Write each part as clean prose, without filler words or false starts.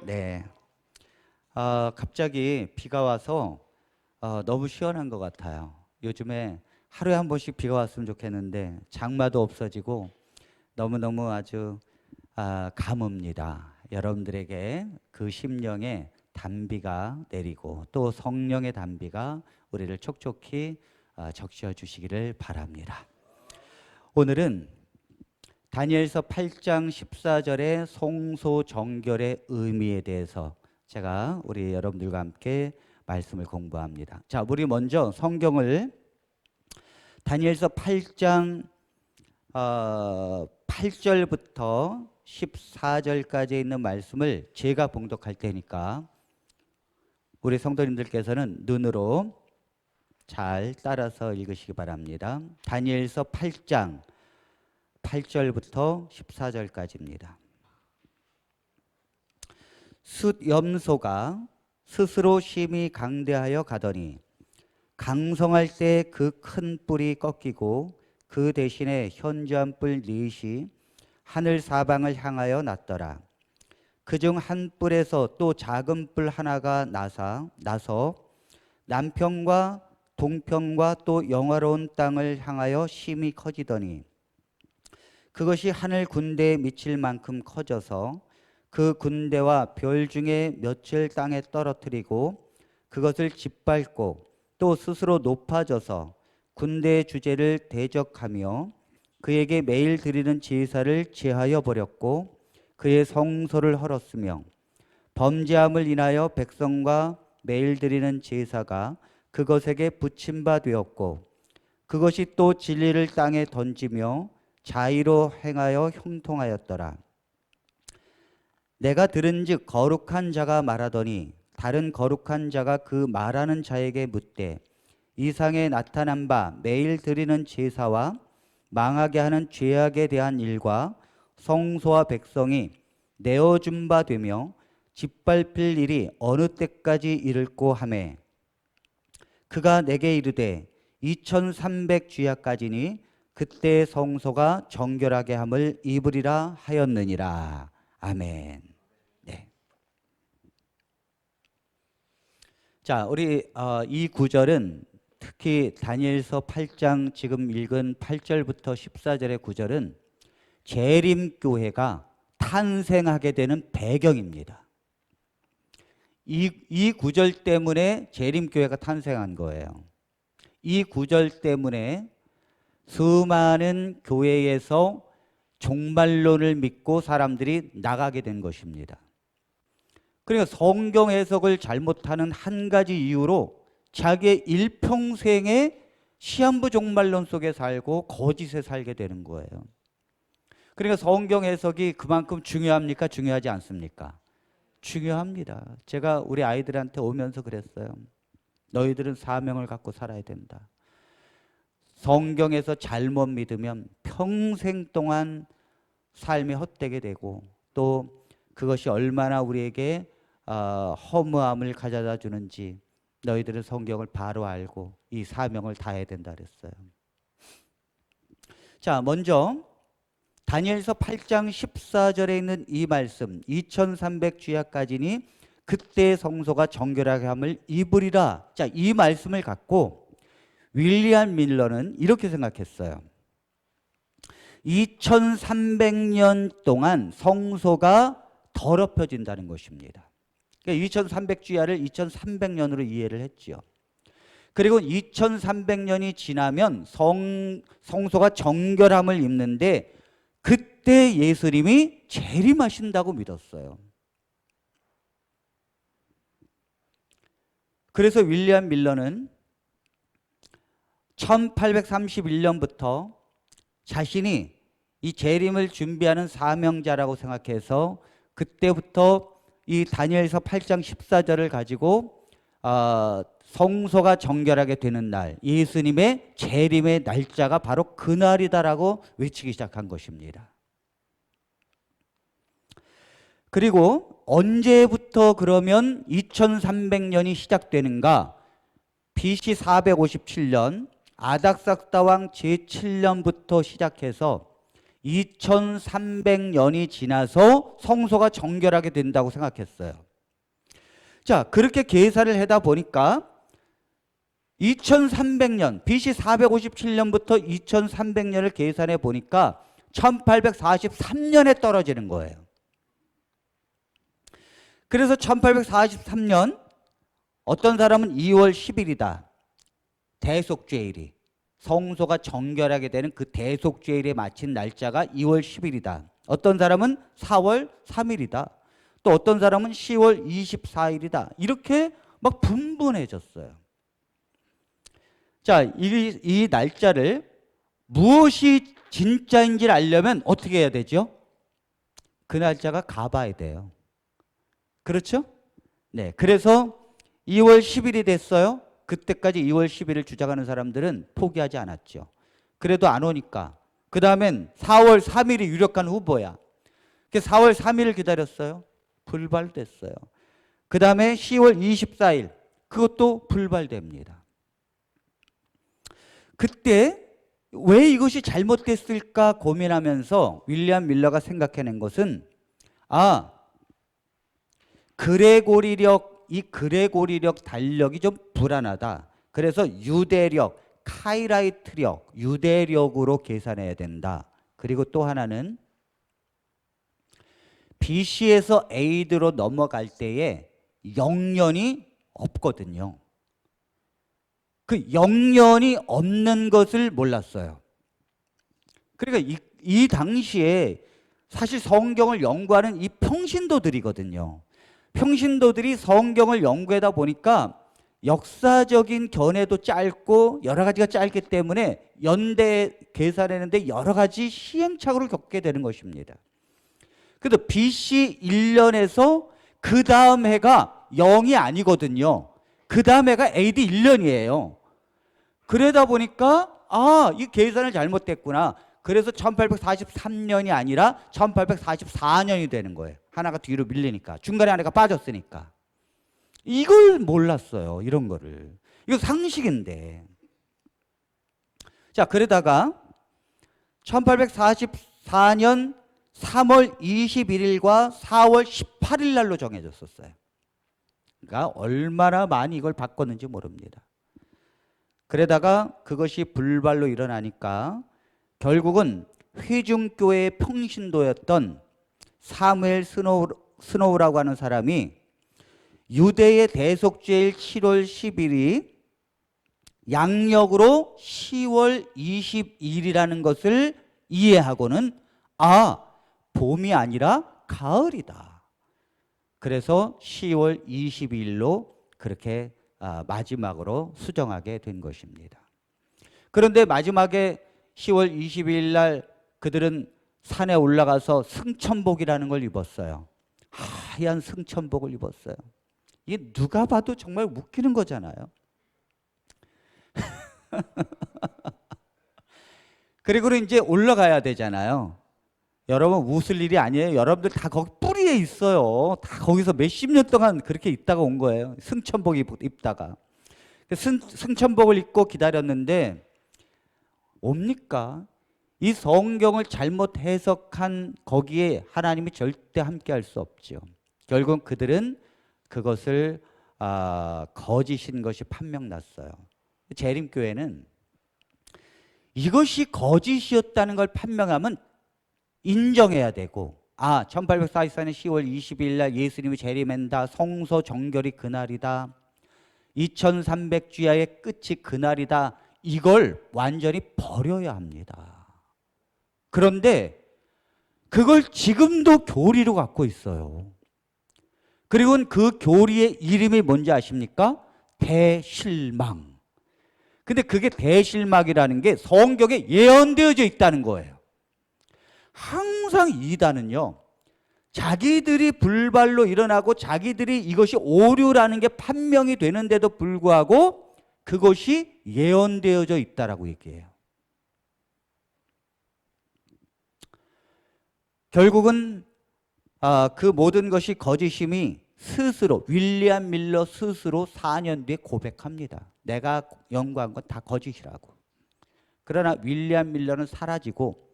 네. 갑자기 비가 와서 너무 시원한 것 같아요. 요즘에 하루에 한 번씩 비가 왔으면 좋겠는데 장마도 없어지고 너무너무 아주 가뭅니다. 여러분들에게 그 심령에 단비가 내리고 또 성령의 단비가 우리를 촉촉히 적셔 주시기를 바랍니다. 오늘은 다니엘서 8장 14절의 성소정결의 의미에 대해서 제가 우리 여러분들과 함께 말씀을 공부합니다. 자, 우리 먼저 성경을 다니엘서 8장 8절부터 14절까지 있는 말씀을 제가 봉독할 테니까 우리 성도님들께서는 눈으로 잘 따라서 읽으시기 바랍니다. 다니엘서 8장 8절부터 14절까지입니다. 숫염소가 스스로 심히 강대하여 가더니 강성할 때 그 큰 뿔이 꺾이고 그 대신에 현저한 뿔 넷이 하늘 사방을 향하여 났더라. 그중 한 뿔에서 또 작은 뿔 하나가 나서 남편과 동편과 또 영화로운 땅을 향하여 심히 커지더니 그것이 하늘 군대에 미칠 만큼 커져서 그 군대와 별 중에 몇을 땅에 떨어뜨리고 그것을 짓밟고 또 스스로 높아져서 군대의 주제를 대적하며 그에게 매일 드리는 제사를 제하여 버렸고 그의 성소를 헐었으며 범죄함을 인하여 백성과 매일 드리는 제사가 그것에게 붙임 바 되었고 그것이 또 진리를 땅에 던지며 자의로 행하여 형통하였더라. 내가 들은즉 거룩한 자가 말하더니 다른 거룩한 자가 그 말하는 자에게 묻되 이상에 나타난 바 매일 드리는 제사와 망하게 하는 죄악에 대한 일과 성소와 백성이 내어준 바 되며 짓밟힐 일이 어느 때까지 이를꼬 하매 그가 내게 이르되 2300주야까지니 그때 성소가 정결하게 함을 입으리라 하였느니라. 아멘. 네. 자, 우리 이 구절은 특히 다니엘서 8장 지금 읽은 8절부터 14절의 구절은 재림교회가 탄생하게 되는 배경입니다. 이 구절 때문에 재림교회가 탄생한 거예요. 이 구절 때문에 수많은 교회에서 종말론을 믿고 사람들이 나가게 된 것입니다. 그러니까 성경 해석을 잘못하는 한 가지 이유로 자기의 일평생에 시한부 종말론 속에 살고 거짓에 살게 되는 거예요. 그러니까 성경 해석이 그만큼 중요합니까? 중요하지 않습니까? 중요합니다. 제가 우리 아이들한테 오면서 그랬어요. 너희들은 사명을 갖고 살아야 된다. 성경에서 잘못 믿으면 평생 동안 삶이 헛되게 되고 또 그것이 얼마나 우리에게 허무함을 가져다 주는지 너희들은 성경을 바로 알고 이 사명을 다해야 된다 그랬어요. 자, 먼저 다니엘서 8장 14절에 있는 이 말씀 2300주야까지니 그때 성소가 정결하게 함을 입으리라. 자, 이 말씀을 갖고 윌리엄 밀러는 이렇게 생각했어요. 2300년 동안 성소가 더럽혀진다는 것입니다. 그러니까 2300주야를 2300년으로 이해를 했지요. 그리고 2300년이 지나면 성소가 정결함을 입는데 그때 예수님이 재림하신다고 믿었어요. 그래서 윌리엄 밀러는 1831년부터 자신이 이 재림을 준비하는 사명자라고 생각해서 그때부터 이 다니엘서 8장 14절을 가지고 성소가 정결하게 되는 날, 예수님의 재림의 날짜가 바로 그날이다라고 외치기 시작한 것입니다. 그리고 언제부터 그러면 2300년이 시작되는가? BC 457년 아닥삭다 왕 제7년부터 시작해서 2300년이 지나서 성소가 정결하게 된다고 생각했어요. 자, 그렇게 계산을 하다 보니까 2300년, BC 457년부터 2300년을 계산해 보니까 1843년에 떨어지는 거예요. 그래서 1843년 어떤 사람은 2월 10일이다. 대속죄일이, 성소가 정결하게 되는 그 대속죄일에 마친 날짜가 2월 10일이다. 어떤 사람은 4월 3일이다. 또 어떤 사람은 10월 24일이다. 이렇게 막 분분해졌어요. 자, 이 날짜를 무엇이 진짜인지를 알려면 어떻게 해야 되죠? 그 날짜가 가봐야 돼요. 그렇죠? 네. 그래서 2월 10일이 됐어요. 그때까지 2월 10일을 주장하는 사람들은 포기하지 않았죠. 그래도 안 오니까. 그 다음엔 4월 3일이 유력한 후보야. 4월 3일을 기다렸어요. 불발됐어요. 그 다음에 10월 24일. 그것도 불발됩니다. 그때 왜 이것이 잘못됐을까 고민하면서 윌리엄 밀러가 생각해낸 것은 이 그레고리력 달력이 좀 불안하다. 그래서 유대력, 카이라이트력, 유대력으로 계산해야 된다. 그리고 또 하나는 BC에서 AD로 넘어갈 때에 영년이 없거든요. 그 영년이 없는 것을 몰랐어요. 그러니까 이 당시에 사실 성경을 연구하는 이 평신도들이거든요. 평신도들이 성경을 연구하다 보니까 역사적인 견해도 짧고 여러 가지가 짧기 때문에 연대 계산하는데 여러 가지 시행착오를 겪게 되는 것입니다. 그래서 BC 1년에서 그 다음 해가 0이 아니거든요. 그 다음 해가 AD 1년이에요. 그러다 보니까 이 계산을 잘못했구나. 그래서 1843년이 아니라 1844년이 되는 거예요. 하나가 뒤로 밀리니까. 중간에 하나가 빠졌으니까. 이걸 몰랐어요. 이런 거를. 이거 상식인데. 자, 그러다가 1844년 3월 21일과 4월 18일 날로 정해졌었어요. 그러니까 얼마나 많이 이걸 바꿨는지 모릅니다. 그러다가 그것이 불발로 일어나니까 결국은 회중교회의 평신도였던 사무엘 스노우라고 하는 사람이 유대의 대속죄일 7월 10일이 양력으로 10월 20일이라는 것을 이해하고는 봄이 아니라 가을이다. 그래서 10월 22일로 그렇게 마지막으로 수정하게 된 것입니다. 그런데 마지막에 10월 22일 날 그들은 산에 올라가서 승천복이라는 걸 입었어요. 하얀 승천복을 입었어요. 이게 누가 봐도 정말 웃기는 거잖아요. 그리고 이제 올라가야 되잖아요. 여러분 웃을 일이 아니에요. 여러분들 다 거기 뿌리에 있어요. 다 거기서 몇십 년 동안 그렇게 있다가 온 거예요. 승천복 입다가. 승천복을 입고 기다렸는데 옵니까? 이 성경을 잘못 해석한 거기에 하나님이 절대 함께 할 수 없죠. 결국 그들은 그것을 거짓인 것이 판명났어요. 재림교회는 이것이 거짓이었다는 걸 판명하면 인정해야 되고 1844년 10월 20일 날 예수님이 재림한다. 성소 정결이 그날이다. 2300주야의 끝이 그날이다. 이걸 완전히 버려야 합니다. 그런데 그걸 지금도 교리로 갖고 있어요. 그리고 그 교리의 이름이 뭔지 아십니까? 대실망. 근데 그게 대실망이라는 게 성경에 예언되어져 있다는 거예요. 항상 이단은요, 자기들이 불발로 일어나고 자기들이 이것이 오류라는 게 판명이 되는데도 불구하고 그것이 예언되어져 있다라고 얘기해요. 결국은 그 모든 것이 거짓임이 스스로 윌리엄 밀러 스스로 4년 뒤에 고백합니다. 내가 연구한 건 다 거짓이라고. 그러나 윌리엄 밀러는 사라지고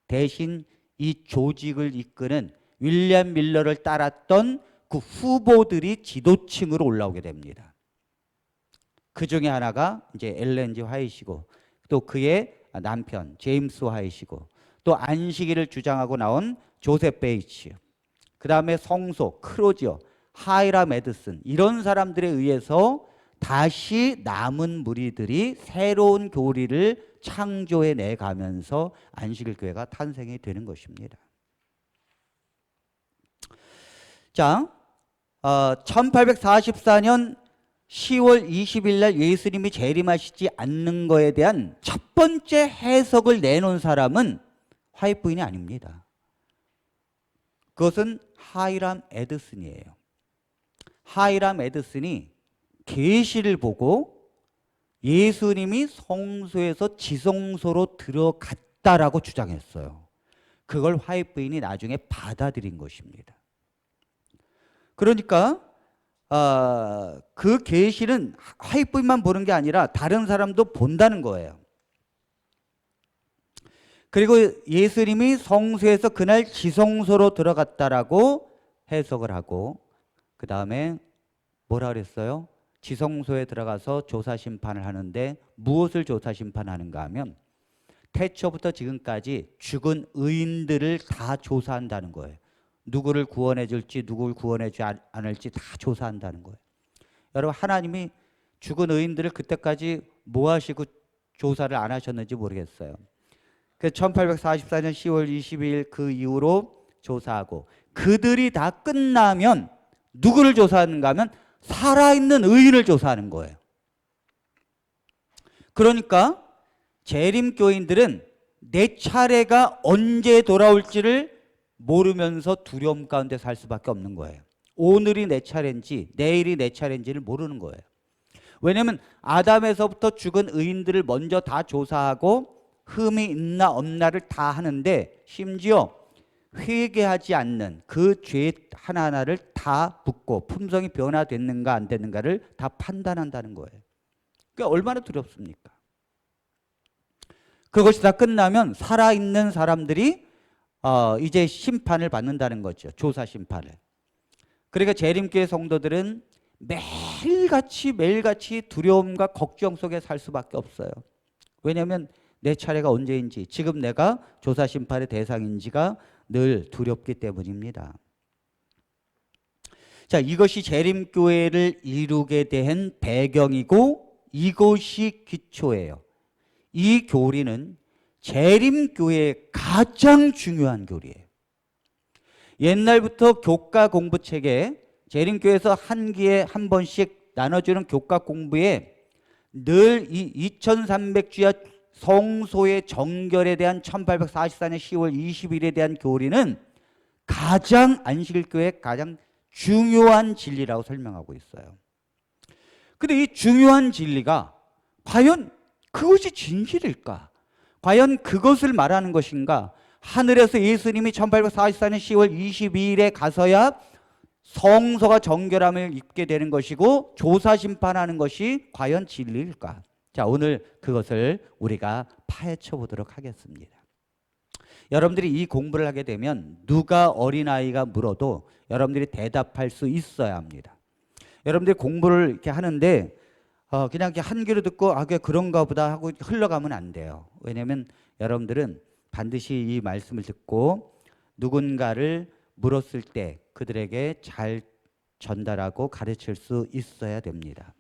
대신 이 조직을 이끄는 윌리엄 밀러를 따랐던 그 후보들이 지도층으로 올라오게 됩니다. 그 중에 하나가 이제 엘렌 G 화이트이고, 또 그의 남편 제임스 화이트이고, 또 안식일을 주장하고 나온 조셉 베이츠, 그 다음에 성소 크로지어, 하이람 에드슨, 이런 사람들에 의해서 다시 남은 무리들이 새로운 교리를 창조해 내 가면서 안식일 교회가 탄생이 되는 것입니다. 자, 1844년 10월 20일 날 예수님이 재림하시지 않는 거에 대한 첫 번째 해석을 내놓은 사람은 화이트 부인이 아닙니다. 그것은 하이람 에드슨이에요. 하이람 에드슨이 계시를 보고 예수님이 성소에서 지성소로 들어갔다라고 주장했어요. 그걸 화이트 부인이 나중에 받아들인 것입니다. 그러니까 그 계시는 화이트 부인만 보는 게 아니라 다른 사람도 본다는 거예요. 그리고 예수님이 성소에서 그날 지성소로 들어갔다라고 해석을 하고, 그 다음에 뭐라 그랬어요? 지성소에 들어가서 조사 심판을 하는데 무엇을 조사 심판하는가 하면 태초부터 지금까지 죽은 의인들을 다 조사한다는 거예요. 누구를 구원해 줄지 누구를 구원해 주지 않을지 다 조사한다는 거예요. 여러분, 하나님이 죽은 의인들을 그때까지 뭐 하시고 조사를 안 하셨는지 모르겠어요. 그래서 1844년 10월 22일 그 이후로 조사하고, 그들이 다 끝나면 누구를 조사하는가 하면 살아있는 의인을 조사하는 거예요. 그러니까 재림교인들은 내 차례가 언제 돌아올지를 모르면서 두려움 가운데 살 수밖에 없는 거예요. 오늘이 내 차례인지 내일이 내 차례인지를 모르는 거예요. 왜냐하면 아담에서부터 죽은 의인들을 먼저 다 조사하고 흠이 있나 없나를 다 하는데, 심지어 회개하지 않는 그 죄 하나하나를 다 붓고 품성이 변화됐는가 안 됐는가를 다 판단한다는 거예요. 그러니까 얼마나 두렵습니까? 그것이 다 끝나면 살아있는 사람들이 이제 심판을 받는다는 거죠. 조사 심판을. 그러니까 재림교회 성도들은 매일같이 두려움과 걱정 속에 살 수밖에 없어요. 왜냐하면 내 차례가 언제인지, 지금 내가 조사 심판의 대상인지가 늘 두렵기 때문입니다. 자, 이것이 재림교회를 이루게 된 배경이고 이것이 기초예요. 이 교리는 재림교회의 가장 중요한 교리예요. 옛날부터 교과 공부책에 재림교회에서 한 기에 한 번씩 나눠주는 교과 공부에 늘 이 2300주야 성소의 정결에 대한 1844년 10월 20일에 대한 교리는 가장 안식일교회의 가장 중요한 진리라고 설명하고 있어요. 근데 이 중요한 진리가 과연 그것이 진실일까? 과연 그것을 말하는 것인가? 하늘에서 예수님이 1844년 10월 22일에 가서야 성소가 정결함을 입게 되는 것이고 조사 심판하는 것이 과연 진리일까? 자, 오늘 그것을 우리가 파헤쳐 보도록 하겠습니다. 여러분들이 이 공부를 하게 되면 누가 어린아이가 물어도 여러분들이 대답할 수 있어야 합니다. 여러분들이 공부를 이렇게 하는데 그냥 이렇게 한 귀로 듣고 그게 그런가 보다 하고 흘러가면 안 돼요. 왜냐하면 여러분들은 반드시 이 말씀을 듣고 누군가를 물었을 때 그들에게 잘 전달하고 가르칠 수 있어야 됩니다.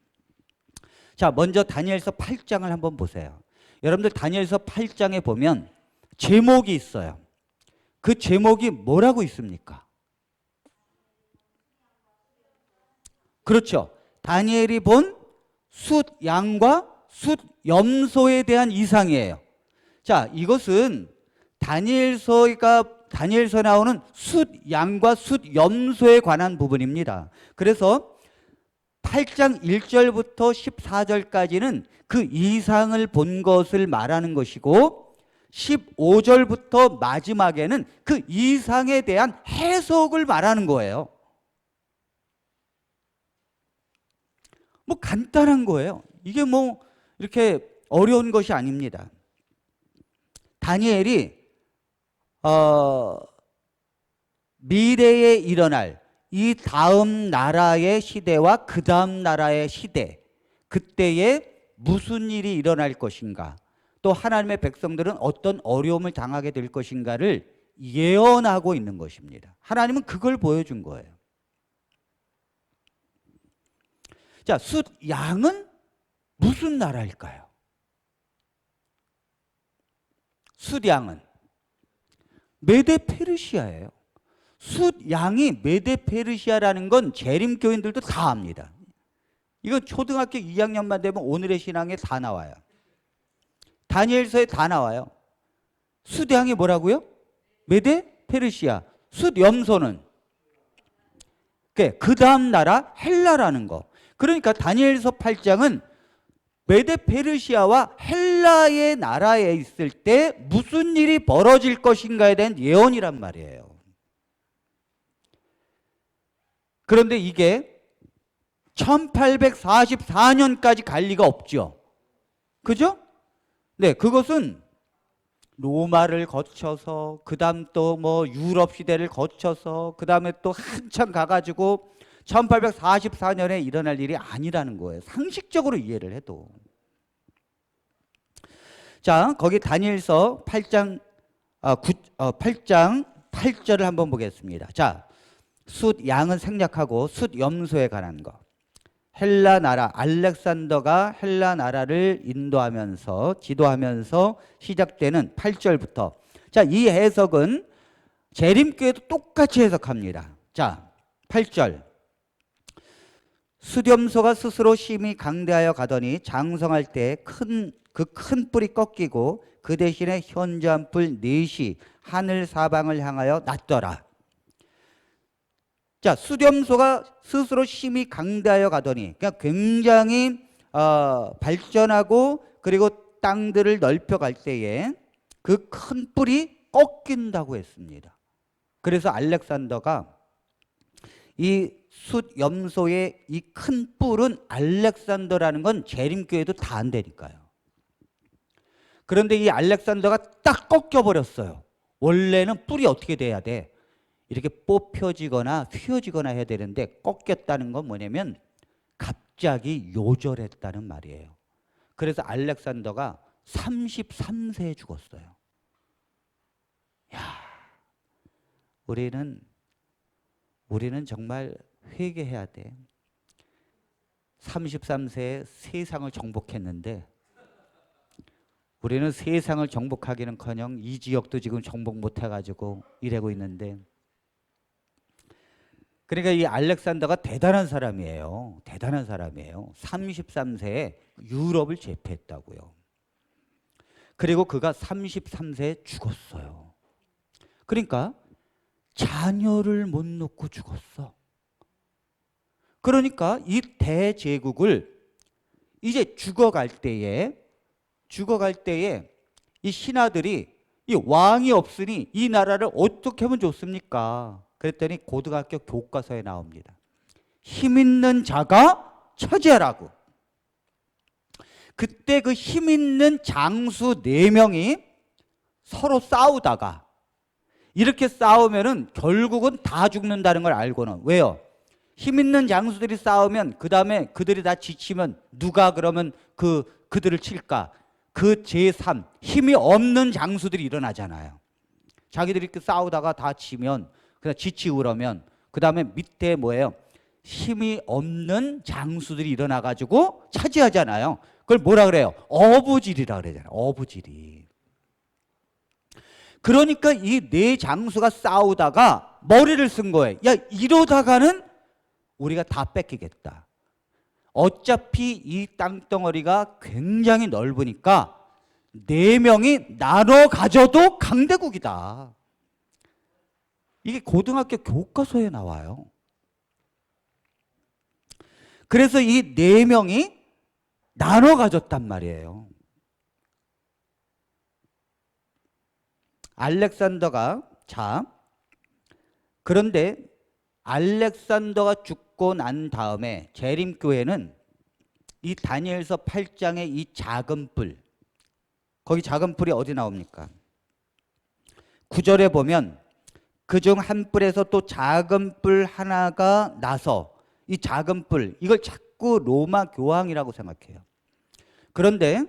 자, 먼저 다니엘서 8장을 한번 보세요. 여러분들 다니엘서 8장에 보면 제목이 있어요. 그 제목이 뭐라고 있습니까? 그렇죠. 다니엘이 본 숫 양과 숫 염소에 대한 이상이에요. 자, 이것은 다니엘서에 나오는 숫 양과 숫 염소에 관한 부분입니다. 그래서 8장 1절부터 14절까지는 그 이상을 본 것을 말하는 것이고 15절부터 마지막에는 그 이상에 대한 해석을 말하는 거예요. 뭐 간단한 거예요. 이게 뭐 이렇게 어려운 것이 아닙니다. 다니엘이 미래에 일어날 이 다음 나라의 시대와 그 다음 나라의 시대, 그때에 무슨 일이 일어날 것인가, 또 하나님의 백성들은 어떤 어려움을 당하게 될 것인가를 예언하고 있는 것입니다. 하나님은 그걸 보여준 거예요. 자, 숫양은 무슨 나라일까요? 숫양은 메데 페르시아예요. 숫양이 메데 페르시아라는 건 재림교인들도 다 압니다. 이건 초등학교 2학년만 되면 오늘의 신앙에 다 나와요. 다니엘서에 다 나와요. 숫양이 뭐라고요? 메데 페르시아. 숫염소는 그 다음 나라 헬라라는 거. 그러니까 다니엘서 8장은 메데 페르시아와 헬라의 나라에 있을 때 무슨 일이 벌어질 것인가에 대한 예언이란 말이에요. 그런데 이게 1844년까지 갈 리가 없죠. 그죠? 네, 그것은 로마를 거쳐서 그다음 또 뭐 유럽 시대를 거쳐서 그다음에 또 한참 가가지고 1844년에 일어날 일이 아니라는 거예요. 상식적으로 이해를 해도. 자, 거기 다니엘서 8장 8장 8절을 한번 보겠습니다. 자, 숫 양은 생략하고 숫 염소에 관한 거. 헬라 나라, 알렉산더가 헬라 나라를 인도하면서 지도하면서 시작되는 8절부터. 자, 이 해석은 재림교회도 똑같이 해석합니다. 자, 8절. 숫염소가 스스로 심히 강대하여 가더니 장성할 때 그 큰 뿔이 꺾이고 그 대신에 현저한 뿔 넷이 하늘 사방을 향하여 났더라. 자, 숫염소가 스스로 심히 강대하여 가더니, 그러니까 굉장히 발전하고 그리고 땅들을 넓혀갈 때에 그 큰 뿔이 꺾인다고 했습니다. 그래서 알렉산더가 이 숫염소의 이 큰 뿔은 알렉산더라는 건 재림교회도 다 안 되니까요. 그런데 이 알렉산더가 딱 꺾여버렸어요. 원래는 뿔이 어떻게 돼야 돼? 이렇게 뽑혀지거나 휘어지거나 해야 되는데 꺾였다는 건 뭐냐면 갑자기 요절했다는 말이에요. 그래서 알렉산더가 33세에 죽었어요. 야, 우리는 정말 회개해야 돼. 33세에 세상을 정복했는데 우리는 세상을 정복하기는커녕 이 지역도 지금 정복 못해가지고 이러고 있는데, 그러니까 이 알렉산더가 대단한 사람이에요. 대단한 사람이에요. 33세에 유럽을 제패했다고요. 그리고 그가 33세에 죽었어요. 그러니까 자녀를 못 놓고 죽었어. 그러니까 이 대제국을 이제 죽어갈 때에 이 신하들이 이 왕이 없으니 이 나라를 어떻게 하면 좋습니까? 그랬더니 고등학교 교과서에 나옵니다. 힘 있는 자가 처지하라고. 그때 그 힘 있는 장수 4명이 서로 싸우다가 이렇게 싸우면은 결국은 다 죽는다는 걸 알고는, 왜요? 힘 있는 장수들이 싸우면 그 다음에 그들이 다 지치면 누가 그러면 그들을 칠까? 그 제3 힘이 없는 장수들이 일어나잖아요. 자기들이 이렇게 싸우다가 다 지면 그냥 지치고 그러면 그 다음에 밑에 뭐예요? 힘이 없는 장수들이 일어나 가지고 차지하잖아요. 그걸 뭐라 그래요? 어부질이라 그러잖아요. 어부질이. 그러니까 이 4장수가 싸우다가 머리를 쓴 거예요. 야, 이러다가는 우리가 다 뺏기겠다. 어차피 이 땅덩어리가 굉장히 넓으니까 4명이 나눠 가져도 강대국이다. 이게 고등학교 교과서에 나와요. 그래서 이 4명이 나눠 가졌단 말이에요. 알렉산더가, 자, 그런데 알렉산더가 죽고 난 다음에 재림교회는 이 다니엘서 8장의 이 작은 뿔, 거기 작은 뿔이 어디 나옵니까? 9절에 보면 그중 한 뿔에서 또 작은 뿔 하나가 나서, 이 작은 뿔, 이걸 자꾸 로마 교황이라고 생각해요. 그런데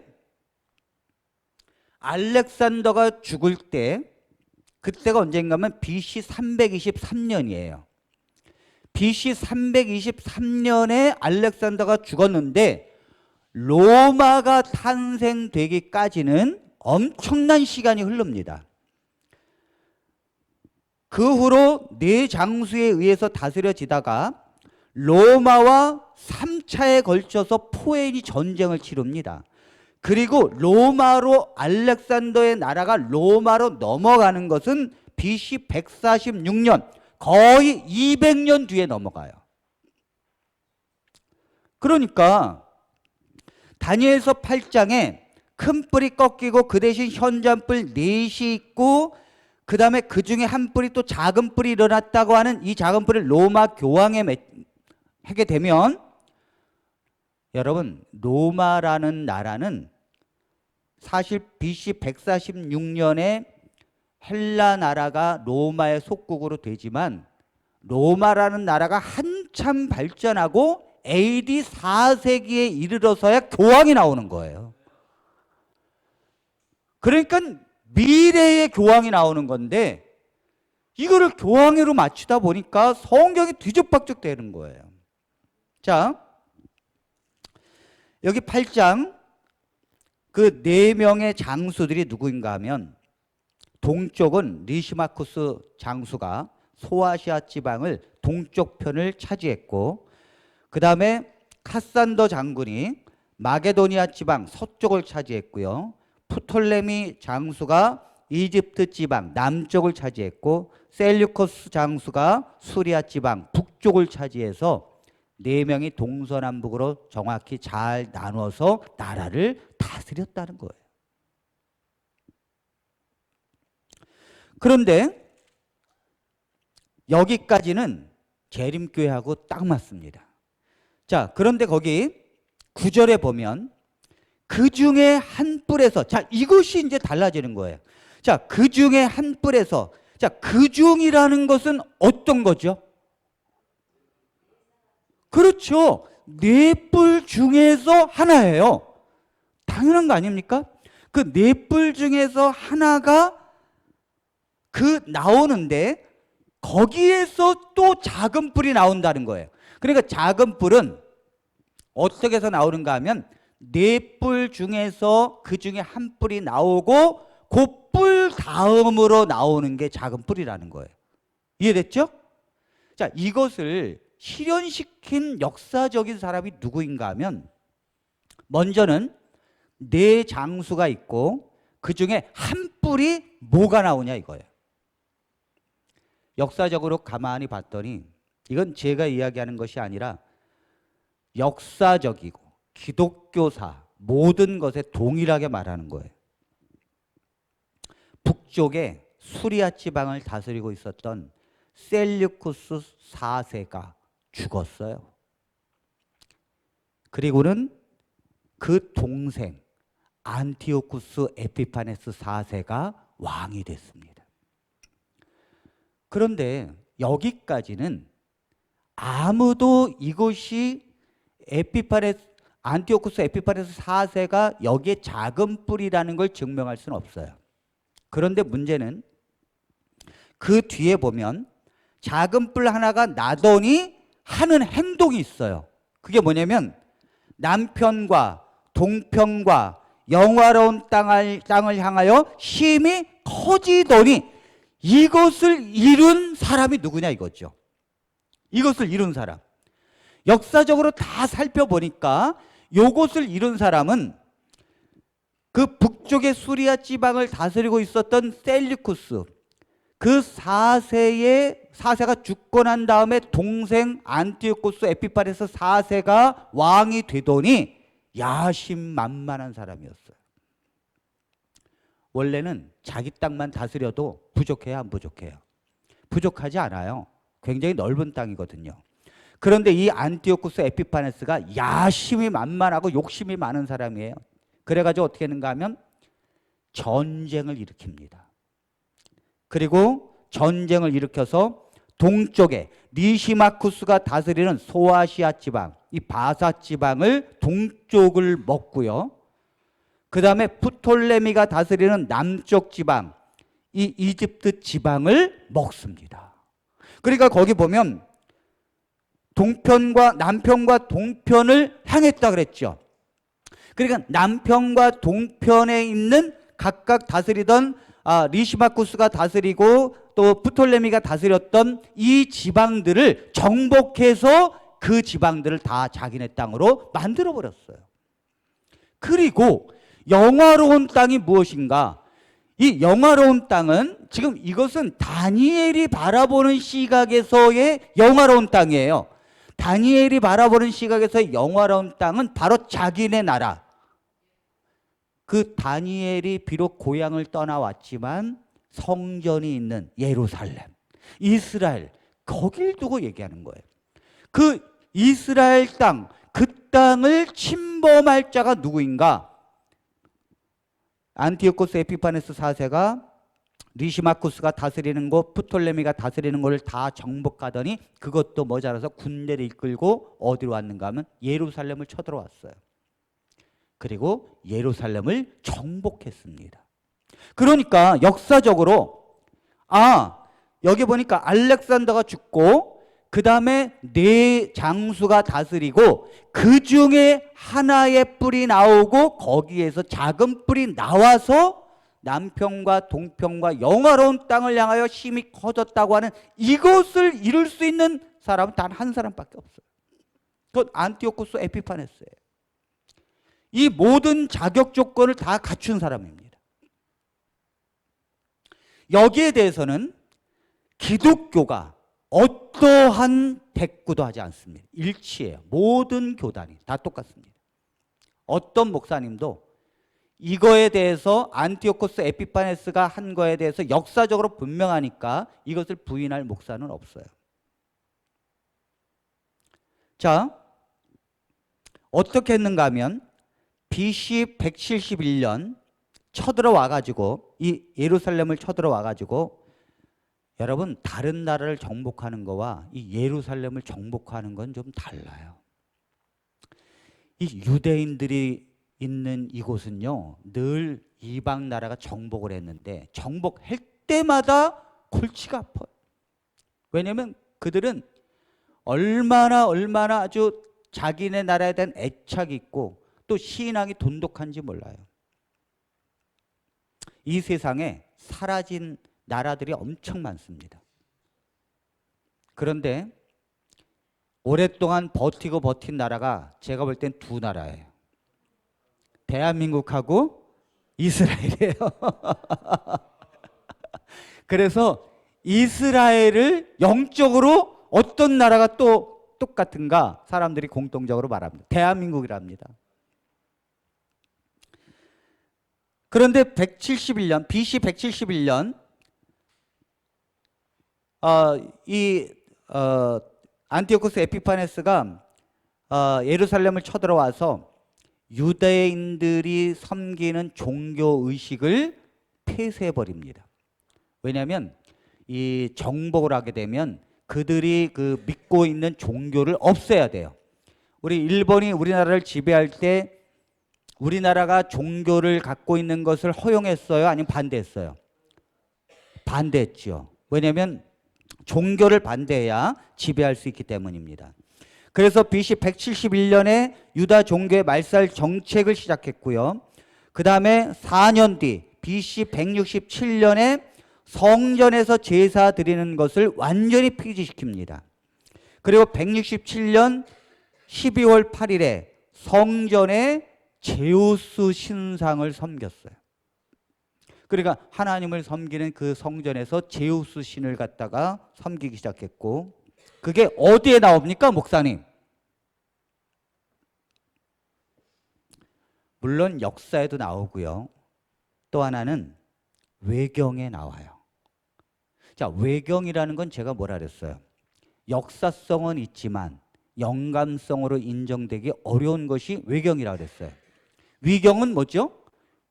알렉산더가 죽을 때, 그때가 언젠가 하면 BC 323년이에요. BC 323년에 알렉산더가 죽었는데 로마가 탄생되기까지는 엄청난 시간이 흐릅니다. 그 후로 네 장수에 의해서 다스려지다가 로마와 3차에 걸쳐서 포에니 전쟁을 치릅니다. 그리고 로마로, 알렉산더의 나라가 로마로 넘어가는 것은 BC 146년, 거의 200년 뒤에 넘어가요. 그러니까 다니엘서 8장에 큰 뿔이 꺾이고 그 대신 현잔뿔 넷이 있고, 그 다음에 그 중에 한 뿔이 또 작은 뿔이 일어났다고 하는 이 작은 뿔을 로마 교황에 하게 되면, 여러분, 로마라는 나라는 사실 BC 146년에 헬라 나라가 로마의 속국으로 되지만, 로마라는 나라가 한참 발전하고 AD 4세기에 이르러서야 교황이 나오는 거예요. 그러니까 미래의 교황이 나오는 건데, 이거를 교황으로 맞추다 보니까 성경이 뒤죽박죽 되는 거예요. 자, 여기 8장 그 4명의 장수들이 누구인가 하면, 동쪽은 리시마쿠스 장수가 소아시아 지방을 동쪽 편을 차지했고, 그 다음에 카산더 장군이 마게도니아 지방 서쪽을 차지했고요. 프톨레미 장수가 이집트 지방 남쪽을 차지했고, 셀류커스 장수가 수리아 지방 북쪽을 차지해서 4명이 동서남북으로 정확히 잘 나눠서 나라를 다스렸다는 거예요. 그런데 여기까지는 재림교회하고 딱 맞습니다. 자, 그런데 거기 9절에 보면 그 중에 한 뿔에서, 자, 이것이 이제 달라지는 거예요. 자, 그 중에 한 뿔에서, 자, 그 중이라는 것은 어떤 거죠? 그렇죠. 4뿔 중에서 하나예요. 당연한 거 아닙니까? 그 4뿔 중에서 하나가 나오는데 거기에서 또 작은 뿔이 나온다는 거예요. 그러니까 작은 뿔은 어떻게 해서 나오는가 하면 4뿔 중에서 그 중에 한 뿔이 나오고 그 뿔 다음으로 나오는 게 작은 뿔이라는 거예요. 이해됐죠? 자, 이것을 실현시킨 역사적인 사람이 누구인가 하면, 먼저는 4 장수가 있고 그 중에 한 뿔이 뭐가 나오냐 이거예요. 역사적으로 가만히 봤더니 이건 제가 이야기하는 것이 아니라 역사적이고 기독교사 모든 것에 동일하게 말하는 거예요. 북쪽에 수리아 지방을 다스리고 있었던 셀류쿠스 4세가 죽었어요. 그리고는 그 동생 안티오쿠스 에피파네스 4세가 왕이 됐습니다. 그런데 여기까지는 아무도 이것이 안티오쿠스 에피파네스 4세가 여기에 작은 뿔이라는 걸 증명할 수는 없어요. 그런데 문제는 그 뒤에 보면 작은 뿔 하나가 나더니 하는 행동이 있어요. 그게 뭐냐면 남편과 동편과 영화로운 땅을 향하여 힘이 커지더니, 이것을 이룬 사람이 누구냐 이거죠. 이것을 이룬 사람. 역사적으로 다 살펴보니까 이것을 이룬 사람은 그 북쪽의 수리아 지방을 다스리고 있었던 셀류쿠스, 그 4세가 죽고 난 다음에 동생 안티오쿠스 에피파네스 4세가 왕이 되더니 야심만만한 사람이었어요. 원래는 자기 땅만 다스려도 부족해요, 안 부족해요? 부족하지 않아요. 굉장히 넓은 땅이거든요. 그런데 이 안티오쿠스 에피파네스가 야심이 만만하고 욕심이 많은 사람이에요. 그래가지고 어떻게 했는가 하면 전쟁을 일으킵니다. 그리고 전쟁을 일으켜서 동쪽에 니시마쿠스가 다스리는 소아시아 지방, 이 바사 지방을 동쪽을 먹고요. 그 다음에 프톨레미가 다스리는 남쪽 지방, 이 이집트 지방을 먹습니다. 그러니까 거기 보면 남편과 동편을 향했다 그랬죠. 그러니까 남편과 동편에 있는 각각 다스리던 리시마쿠스가 다스리고 또 프톨레미가 다스렸던 이 지방들을 정복해서 그 지방들을 다 자기네 땅으로 만들어 버렸어요. 그리고 영화로운 땅이 무엇인가? 이 영화로운 땅은 지금 이것은 다니엘이 바라보는 시각에서의 영화로운 땅이에요. 다니엘이 바라보는 시각에서의 영화로운 땅은 바로 자기네 나라. 그 다니엘이 비록 고향을 떠나왔지만 성전이 있는 예루살렘, 이스라엘, 거길 두고 얘기하는 거예요. 그 이스라엘 땅, 그 땅을 침범할 자가 누구인가? 안티오코스 에피파네스 4세가 리시마쿠스가 다스리는 곳, 프톨레미가 다스리는 곳을 다 정복하더니 그것도 모자라서 군대를 이끌고 어디로 왔는가 하면 예루살렘을 쳐들어왔어요. 그리고 예루살렘을 정복했습니다. 그러니까 역사적으로 여기 보니까 알렉산더가 죽고 그 다음에 네 장수가 다스리고 그 중에 하나의 뿔이 나오고 거기에서 작은 뿔이 나와서 남편과 동편과 영화로운 땅을 향하여 힘이 커졌다고 하는 이것을 이룰 수 있는 사람은 단 한 사람밖에 없어요. 그건 안티오코스 에피파네스예요. 이 모든 자격 조건을 다 갖춘 사람입니다. 여기에 대해서는 기독교가 어떠한 대꾸도 하지 않습니다. 일치해요. 모든 교단이 다 똑같습니다. 어떤 목사님도 이거에 대해서 안티오코스 에피파네스가 한 거에 대해서 역사적으로 분명하니까 이것을 부인할 목사는 없어요. 자, 어떻게 했는가 하면 BC 171년 쳐들어와가지고 이 예루살렘을 쳐들어와가지고 여러분 다른 나라를 정복하는 거와 이 예루살렘을 정복하는 건 좀 달라요. 이 유대인들이 있는 이곳은요 늘 이방 나라가 정복을 했는데 정복할 때마다 골치가 아파요. 왜냐하면 그들은 얼마나 아주 자기네 나라에 대한 애착이 있고 또 신앙이 돈독한지 몰라요. 이 세상에 사라진 나라들이 엄청 많습니다. 그런데 오랫동안 버틴 나라가 제가 볼 땐 두 나라예요. 대한민국하고 이스라엘이에요. 그래서 이스라엘을 영적으로 어떤 나라가 또 똑같은가 사람들이 공통적으로 말합니다. 대한민국이랍니다. 그런데 171년, BC 171년 안티오코스 에피파네스가 예루살렘을 쳐들어와서 유대인들이 섬기는 종교 의식을 폐쇄해버립니다. 왜냐하면 이 정복을 하게 되면 그들이 그 믿고 있는 종교를 없애야 돼요. 우리 일본이 우리나라를 지배할 때 우리나라가 종교를 갖고 있는 것을 허용했어요? 아니면 반대했어요? 반대했죠. 왜냐하면 종교를 반대해야 지배할 수 있기 때문입니다. 그래서 BC 171년에 유다 종교의 말살 정책을 시작했고요. 그 다음에 4년 뒤 BC 167년에 성전에서 제사 드리는 것을 완전히 폐지시킵니다. 그리고 167년 12월 8일에 성전에 제우스 신상을 섬겼어요. 그러니까 하나님을 섬기는 그 성전에서 제우스 신을 갖다가 섬기기 시작했고, 그게 어디에 나옵니까, 목사님? 물론 역사에도 나오고요. 또 하나는 외경에 나와요. 자, 외경이라는 건 제가 뭐라 그랬어요? 역사성은 있지만 영감성으로 인정되기 어려운 것이 외경이라고 그랬어요. 위경은 뭐죠?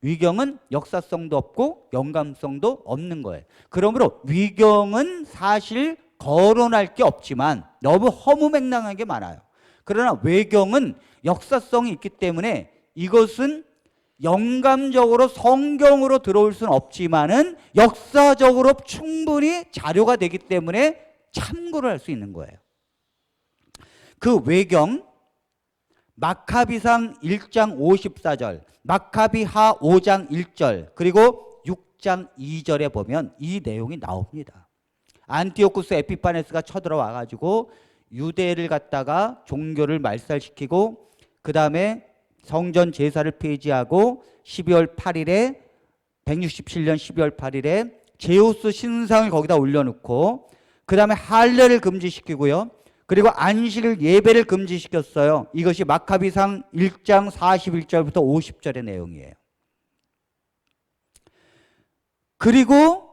위경은 역사성도 없고 영감성도 없는 거예요. 그러므로 위경은 사실 거론할 게 없지만 너무 허무맹랑한 게 많아요. 그러나 외경은 역사성이 있기 때문에 이것은 영감적으로 성경으로 들어올 수는 없지만은 역사적으로 충분히 자료가 되기 때문에 참고를 할 수 있는 거예요. 그 외경 마카비상 1장 54절, 마카비하 5장 1절, 그리고 6장 2절에 보면 이 내용이 나옵니다. 안티오쿠스 에피파네스가 쳐들어와 가지고 유대를 갖다가 종교를 말살시키고 그 다음에 성전 제사를 폐지하고 12월 8일에 167년 12월 8일에 제우스 신상을 거기다 올려놓고 그 다음에 할례를 금지시키고요. 그리고 안식일 예배를 금지시켰어요. 이것이 마카비상 1장 41절부터 50절의 내용이에요. 그리고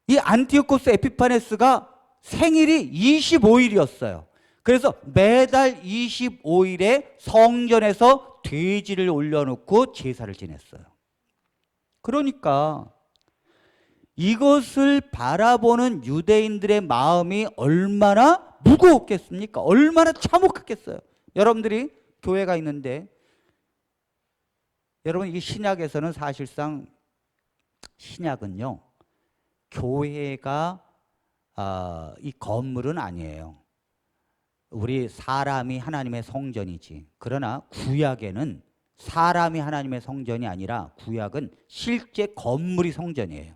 이 안티오코스 에피파네스가 생일이 25일이었어요. 그래서 매달 25일에 성전에서 돼지를 올려놓고 제사를 지냈어요. 그러니까 이것을 바라보는 유대인들의 마음이 얼마나 무거웠겠습니까? 얼마나 참혹했겠어요. 여러분들이 교회가 있는데 여러분 이 신약에서는 사실상 신약은요 교회가 이 건물은 아니에요. 우리 사람이 하나님의 성전이지. 그러나 구약에는 사람이 하나님의 성전이 아니라 구약은 실제 건물이 성전이에요.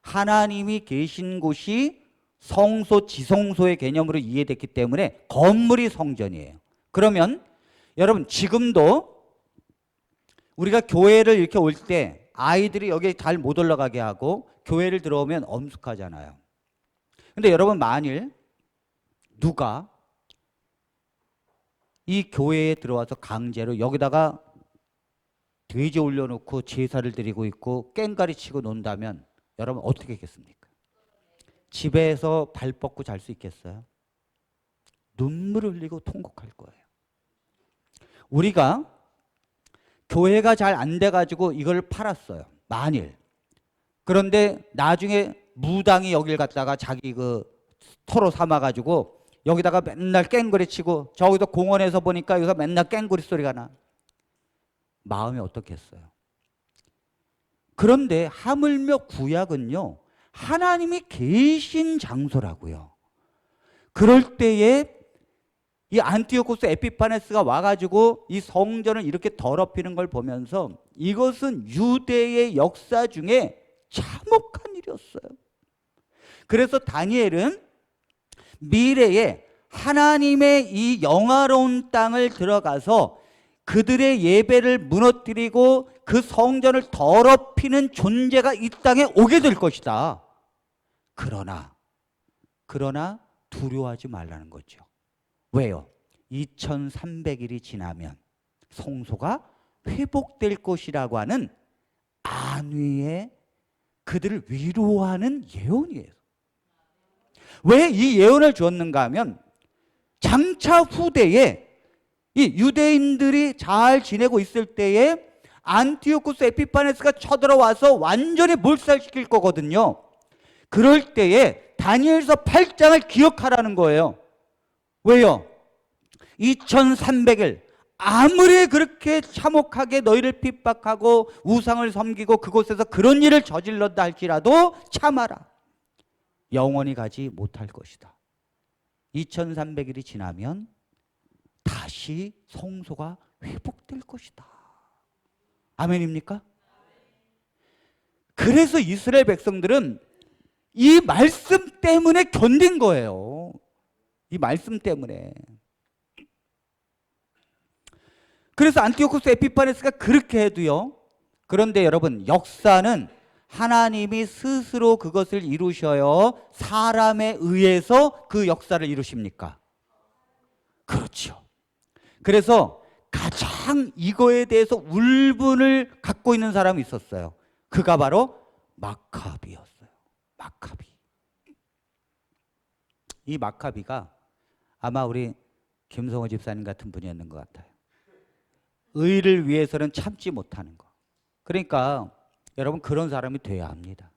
하나님이 계신 곳이 성소, 지성소의 개념으로 이해됐기 때문에 건물이 성전이에요. 그러면 여러분 지금도 우리가 교회를 이렇게 올 때 아이들이 여기 잘 못 올라가게 하고 교회를 들어오면 엄숙하잖아요. 근데 여러분 만일 누가 이 교회에 들어와서 강제로 여기다가 돼지 올려놓고 제사를 드리고 있고 깽가리 치고 논다면 여러분 어떻게 했겠습니까? 집에서 발 뻗고 잘 수 있겠어요? 눈물을 흘리고 통곡할 거예요. 우리가 교회가 잘 안 돼가지고 이걸 팔았어요. 만일. 그런데 나중에 무당이 여길 갖다가 자기 그 터로 삼아가지고 여기다가 맨날 깽구리 치고 저기도 공원에서 보니까 여기서 맨날 깽구리 소리가 나. 마음이 어떻겠어요? 그런데 하물며 구약은요 하나님이 계신 장소라고요. 그럴 때에 이 안티오코스 에피파네스가 와가지고 이 성전을 이렇게 더럽히는 걸 보면서 이것은 유대의 역사 중에 참혹한 일이었어요. 그래서 다니엘은 미래에 하나님의 이 영화로운 땅을 들어가서 그들의 예배를 무너뜨리고 그 성전을 더럽히는 존재가 이 땅에 오게 될 것이다. 그러나 두려워하지 말라는 거죠. 왜요? 2300일이 지나면 성소가 회복될 것이라고 하는 안위에 그들을 위로하는 예언이에요. 왜 이 예언을 주었는가 하면 장차 후대에 이 유대인들이 잘 지내고 있을 때에 안티오쿠스 에피파네스가 쳐들어와서 완전히 몰살시킬 거거든요. 그럴 때에 다니엘서 8장을 기억하라는 거예요. 왜요? 2300일 아무리 그렇게 참혹하게 너희를 핍박하고 우상을 섬기고 그곳에서 그런 일을 저질렀다 할지라도 참아라. 영원히 가지 못할 것이다. 2300일이 지나면 다시 성소가 회복될 것이다. 아멘입니까? 그래서 이스라엘 백성들은 이 말씀 때문에 견딘 거예요. 이 말씀 때문에. 그래서 안티오코스 에피파네스가 그렇게 해도요. 그런데 여러분 역사는 하나님이 스스로 그것을 이루셔요? 사람에 의해서 그 역사를 이루십니까? 그렇죠. 그래서 가장 이거에 대해서 울분을 갖고 있는 사람이 있었어요. 그가 바로 마카비였어요. 마카비. 이 마카비가 아마 우리 김성호 집사님 같은 분이었는 것 같아요. 의를 위해서는 참지 못하는 거. 그러니까 여러분 그런 사람이 돼야 합니다.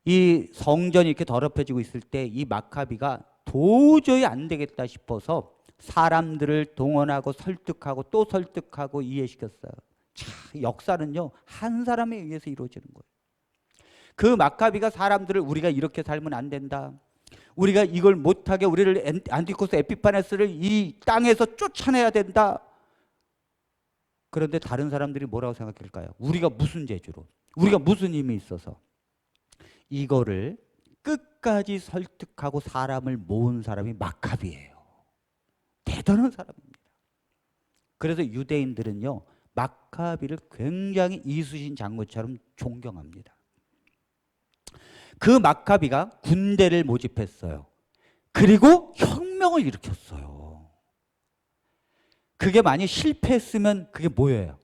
이 성전이 이렇게 더럽혀지고 있을 때 이 마카비가 도저히 안 되겠다 싶어서 사람들을 동원하고 설득하고 또 설득하고 이해시켰어요. 자, 역사는요 한 사람에 의해서 이루어지는 거예요. 그 마카비가 사람들을 우리가 이렇게 살면 안 된다, 우리가 이걸 못하게 우리를 안티오코스 에피파네스를 이 땅에서 쫓아내야 된다. 그런데 다른 사람들이 뭐라고 생각할까요? 우리가 무슨 재주로, 우리가 무슨 힘이 있어서. 이거를 끝까지 설득하고 사람을 모은 사람이 마카비예요. 대단한 사람입니다. 그래서 유대인들은요 마카비를 굉장히 이순신 장군처럼 존경합니다. 그 마카비가 군대를 모집했어요. 그리고 혁명을 일으켰어요. 그게 만약 실패했으면 그게 뭐예요?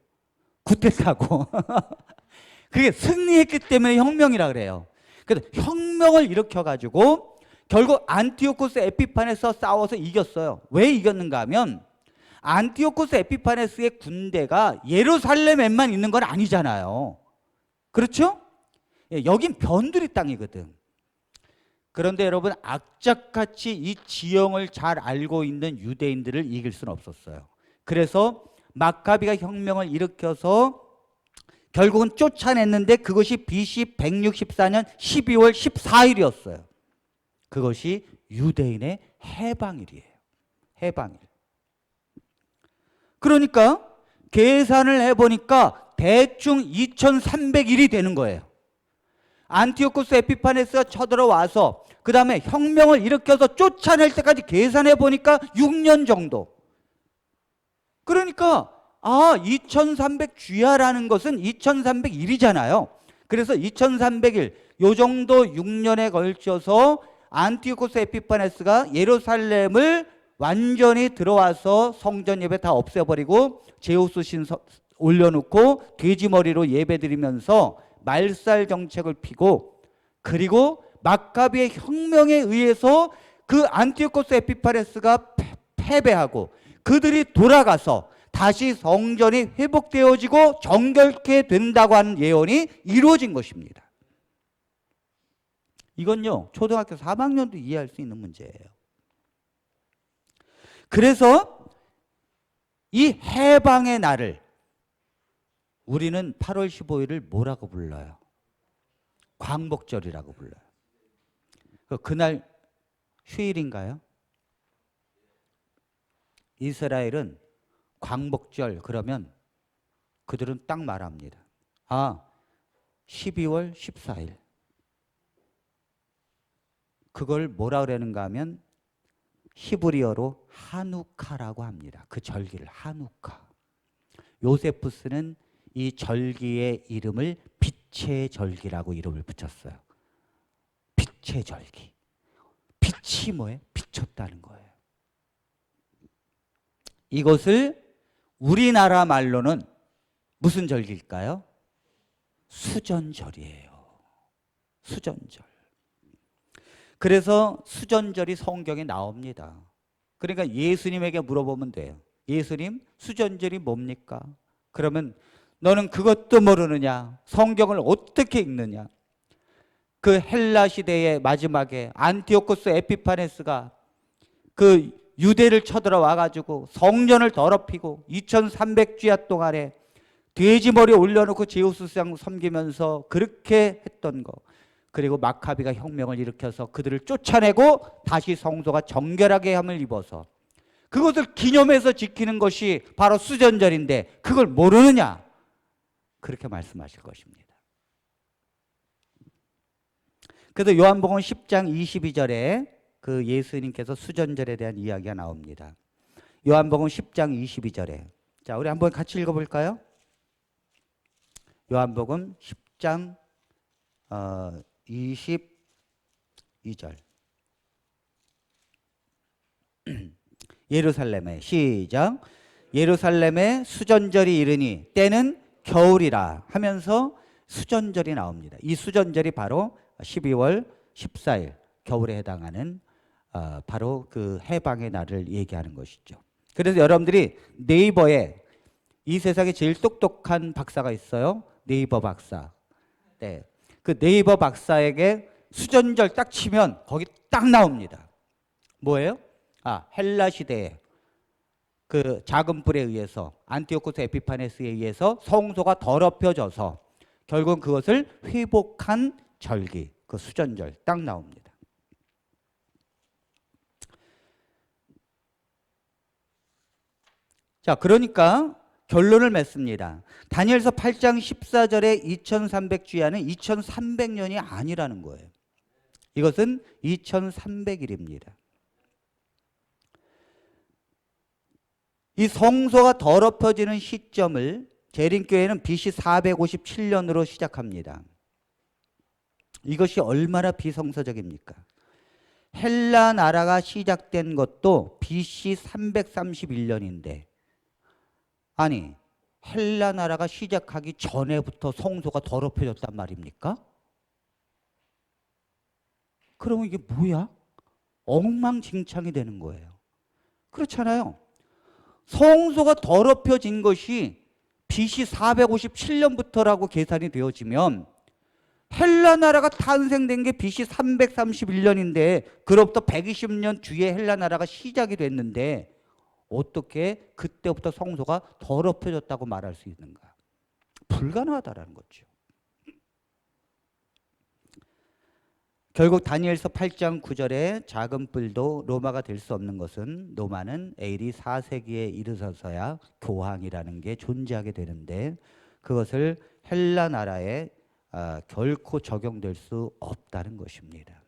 구테타고. 그게 승리했기 때문에 혁명이라 그래요. 그래서 혁명을 일으켜가지고 결국 안티오코스 에피파네스와 싸워서 이겼어요. 왜 이겼는가 하면 안티오코스 에피파네스의 군대가 예루살렘에만 있는 건 아니잖아요. 그렇죠? 여긴 변두리 땅이거든. 그런데 여러분 악착같이 이 지형을 잘 알고 있는 유대인들을 이길 수는 없었어요. 그래서 마카비가 혁명을 일으켜서 결국은 쫓아냈는데 그것이 BC 164년 12월 14일이었어요. 그것이 유대인의 해방일이에요. 해방일. 그러니까 계산을 해보니까 대충 2300일이 되는 거예요. 안티오코스 에피파네스가 쳐들어와서 그 다음에 혁명을 일으켜서 쫓아낼 때까지 계산해 보니까 6년 정도. 그러니까 2300 주야라는 것은 2300일이잖아요. 그래서 2300일 요 정도 6년에 걸쳐서 안티오코스 에피파네스가 예루살렘을 완전히 들어와서 성전 예배 다 없애버리고 제우스 신 올려놓고 돼지머리로 예배드리면서 말살 정책을 피고, 그리고 마카비의 혁명에 의해서 그 안티오코스 에피파네스가 패배하고 그들이 돌아가서 다시 성전이 회복되어지고 정결케 된다고 하는 예언이 이루어진 것입니다. 이건요 초등학교 3학년도 이해할 수 있는 문제예요. 그래서 이 해방의 날을 우리는 8월 15일을 뭐라고 불러요? 광복절이라고 불러요. 그날 휴일인가요? 이스라엘은 광복절 그러면 그들은 딱 말합니다. 12월 14일. 그걸 뭐라 그러는가 하면 히브리어로 하누카라고 합니다. 그 절기를 하누카. 요세푸스는 이 절기의 이름을 빛의 절기라고 이름을 붙였어요. 빛의 절기. 빛이 뭐예요? 비쳤다는 거예요. 이것을 우리나라 말로는 무슨 절기일까요? 수전절이에요. 수전절. 그래서 수전절이 성경에 나옵니다. 그러니까 예수님에게 물어보면 돼요. 예수님, 수전절이 뭡니까? 그러면 너는 그것도 모르느냐? 성경을 어떻게 읽느냐? 그 헬라 시대의 마지막에 안티오코스 에피파네스가 그 유대를 쳐들어와 가지고 성전을 더럽히고 2300주야 동안에 돼지머리 올려놓고 제우스 상 섬기면서 그렇게 했던 거, 그리고 마카비가 혁명을 일으켜서 그들을 쫓아내고 다시 성소가 정결하게 함을 입어서 그것을 기념해서 지키는 것이 바로 수전절인데 그걸 모르느냐? 그렇게 말씀하실 것입니다. 그래서 요한복음 10장 22절에 그 예수님께서 수전절에 대한 이야기가 나옵니다. 요한복음 10장 22절에. 자, 우리 한번 같이 읽어볼까요? 요한복음 10장 22절. 예루살렘에 시작. 예루살렘에 수전절이 이르니 때는 겨울이라 하면서 수전절이 나옵니다. 이 수전절이 바로 12월 14일 겨울에 해당하는 바로 그 해방의 날을 얘기하는 것이죠. 그래서 여러분들이 네이버에 이 세상에 제일 똑똑한 박사가 있어요. 네이버 박사. 네. 그 네이버 박사에게 수전절 딱 치면 거기 딱 나옵니다. 뭐예요? 헬라 시대에 그 작은 뿔에 의해서 안티오코스 에피파네스에 의해서 성소가 더럽혀져서 결국 그것을 회복한 절기, 그 수전절 딱 나옵니다. 자, 그러니까 결론을 맺습니다. 다니엘서 8장 14절에 2300주야는 2300년이 아니라는 거예요. 이것은 2300일입니다. 이 성소가 더럽혀지는 시점을 재림교회는 BC 457년으로 시작합니다. 이것이 얼마나 비성서적입니까? 헬라 나라가 시작된 것도 BC 331년인데 아니 헬라 나라가 시작하기 전에부터 성소가 더럽혀졌단 말입니까? 그러면 이게 뭐야? 엉망진창이 되는 거예요. 그렇잖아요. 성소가 더럽혀진 것이 BC 457년부터라고 계산이 되어지면 헬라 나라가 탄생된 게 BC 331년인데 그로부터 120년 뒤에 헬라 나라가 시작이 됐는데 어떻게 그때부터 성소가 더럽혀졌다고 말할 수 있는가? 불가능하다라는 거죠. 결국 다니엘서 8장 9절에 작은 뿔도 로마가 될 수 없는 것은 로마는 AD 4세기에 이르러서야 교황이라는 게 존재하게 되는데 그것을 헬라 나라에 결코 적용될 수 없다는 것입니다.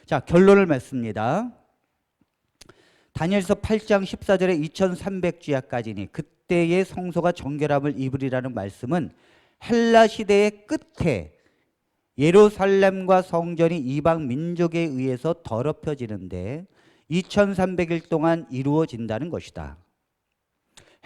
자, 결론을 맺습니다. 다니엘서 8장 14절에 2300주야까지니 그때의 성소가 정결함을 입으리라는 말씀은 헬라 시대의 끝에 예루살렘과 성전이 이방 민족에 의해서 더럽혀지는데 2300일 동안 이루어진다는 것이다.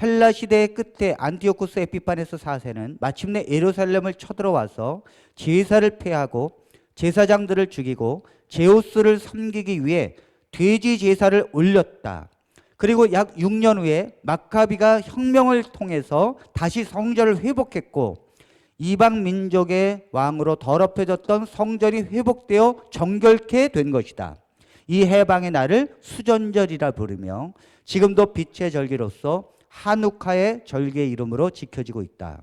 헬라 시대의 끝에 안티오코스 에피파네스 4세는 마침내 예루살렘을 쳐들어와서 제사를 폐하고 제사장들을 죽이고 제우스를 섬기기 위해 돼지 제사를 올렸다. 그리고 약 6년 후에 마카비가 혁명을 통해서 다시 성전을 회복했고 이방 민족의 왕으로 더럽혀졌던 성전이 회복되어 정결케 된 것이다. 이 해방의 날을 수전절이라 부르며 지금도 빛의 절기로서 하누카의 절기의 이름으로 지켜지고 있다.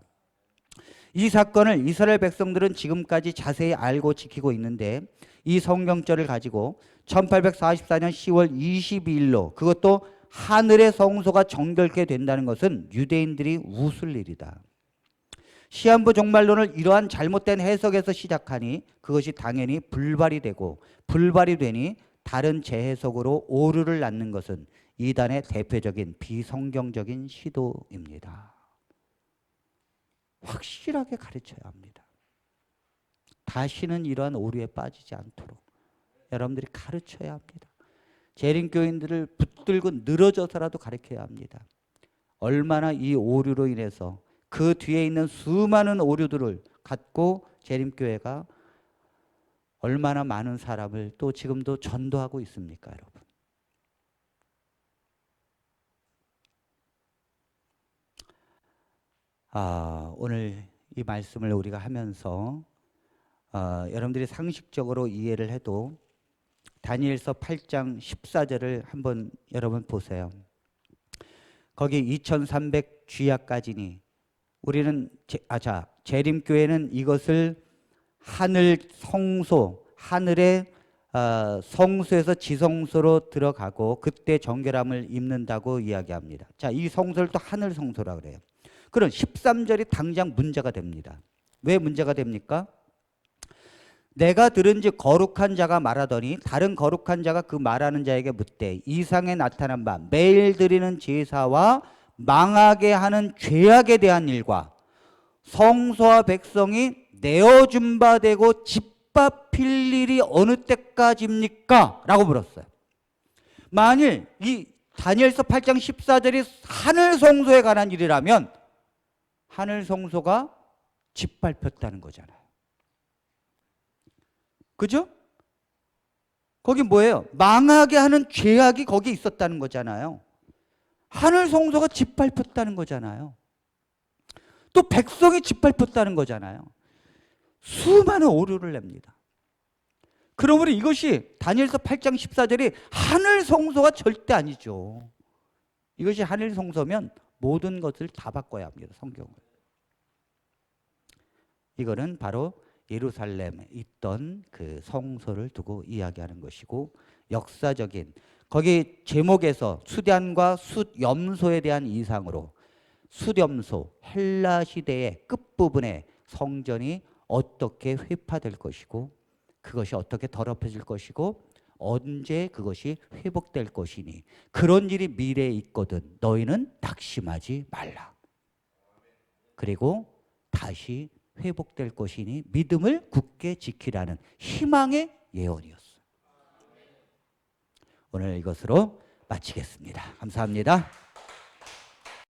이 사건을 이스라엘 백성들은 지금까지 자세히 알고 지키고 있는데 이 성경절을 가지고 1844년 10월 22일로 그것도 하늘의 성소가 정결케 된다는 것은 유대인들이 웃을 일이다. 시한부 종말론을 이러한 잘못된 해석에서 시작하니 그것이 당연히 불발이 되고 불발이 되니 다른 재해석으로 오류를 낳는 것은 이단의 대표적인 비성경적인 시도입니다. 확실하게 가르쳐야 합니다. 다시는 이러한 오류에 빠지지 않도록 여러분들이 가르쳐야 합니다. 재림교인들을 붙들고 늘어져서라도 가르쳐야 합니다. 얼마나 이 오류로 인해서 그 뒤에 있는 수많은 오류들을 갖고 재림교회가 얼마나 많은 사람을 또 지금도 전도하고 있습니까, 여러분? 오늘 이 말씀을 우리가 하면서 여러분들이 상식적으로 이해를 해도 다니엘서 8장 14절을 한번 여러분 보세요. 거기 2300주야까지니 우리는 재림교회는 이것을 하늘 성소, 하늘의 성소에서 지성소로 들어가고 그때 정결함을 입는다고 이야기합니다. 자, 이 성소를 또 하늘 성소라고 그래요. 그럼 13절이 당장 문제가 됩니다. 왜 문제가 됩니까? 내가 들은즉 거룩한 자가 말하더니 다른 거룩한 자가 그 말하는 자에게 묻되 이상에 나타난 바 매일 드리는 제사와 망하게 하는 죄악에 대한 일과 성소와 백성이 내어준 바 되고 짓밟힐 일이 어느 때까지입니까? 라고 물었어요. 만일 이 다니엘서 8장 14절이 하늘 성소에 관한 일이라면 하늘 성소가 짓밟혔다는 거잖아요. 그죠? 거기 뭐예요? 망하게 하는 죄악이 거기 있었다는 거잖아요. 하늘 성소가 짓밟혔다는 거잖아요. 또 백성이 짓밟혔다는 거잖아요. 수많은 오류를 냅니다. 그러므로 이것이 다니엘서 8장 14절이 하늘 성소가 절대 아니죠. 이것이 하늘 성소면 모든 것을 다 바꿔야 합니다. 성경을. 이거는 바로 예루살렘에 있던 그 성소를 두고 이야기하는 것이고, 역사적인 거기 제목에서 수단과 숫염소에 대한 이상으로 숫염소, 헬라 시대의 끝부분에 성전이 어떻게 회파될 것이고 그것이 어떻게 더럽혀질 것이고 언제 그것이 회복될 것이니 그런 일이 미래에 있거든 너희는 낙심하지 말라. 그리고 다시 회복될 것이니 믿음을 굳게 지키라는 희망의 예언이었어요. 오늘 이것으로 마치겠습니다. 감사합니다.